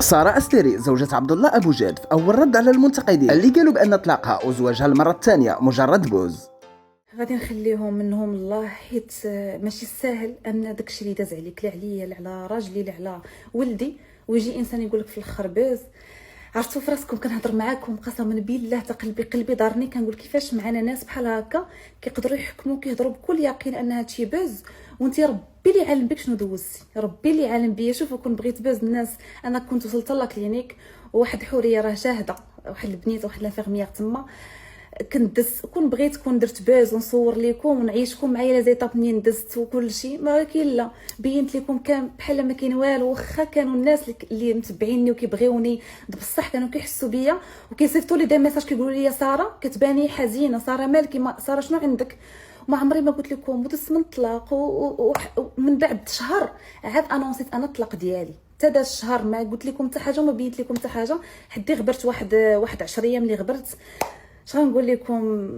سارة أستيري زوجة عبد الله أبو جاد في أول رد على المنتقدين اللي قالوا بأن طلاقها وزواجها المرة الثانية مجرد بوز. غادي نخليهم منهم الله، حيت ماشي ساهل ان داكشي اللي داز عليك لا عليا لا على راجلي لا على ولدي ويجي انسان يقول لك في الاخر باز. عرفتوا في راسكم كنهضر معاكم قسما بالله حتى قلبي دارني، كنقول كيفاش معنا ناس بحال هكا كيقدروا يحكموا كيهضروا بكل يقين ان هادشي باز، وانت ربي اللي عالم بك شنو دوزتي، ربي اللي عالم بيا. شوفوا كون بغيت باز الناس، انا كنت وصلت لا كلينيك وواحد حوريه راه شاهده، واحد البنيت واحد لافيرميير تما كنت دزت، كون بغيت كون درت باز ونصور لكم ونعيشكم معايا لي زيتاب منين دزت وكل شيء، ولكن لا بينت لكم كان بحال ما كاين والو. واخا كانوا الناس اللي متبعيني وكيبغيوني بصح كانوا كيحسوا بيا وكيصيفطوا لي دي ميساج كيقولوا لي ساره كتباني حزينه، ساره مالك، ساره شنو عندك؟ ما عمري ما قلت لكم ودزت من الطلاق ومن بعد شهر عاد انونسيت انا الطلاق ديالي. حتى داز الشهر ما قلت لكم حتى حاجه وما بينت لكم حتى حاجه، حدي غبرت واحد 10 ايام اللي غبرت. اش غنقول لكم،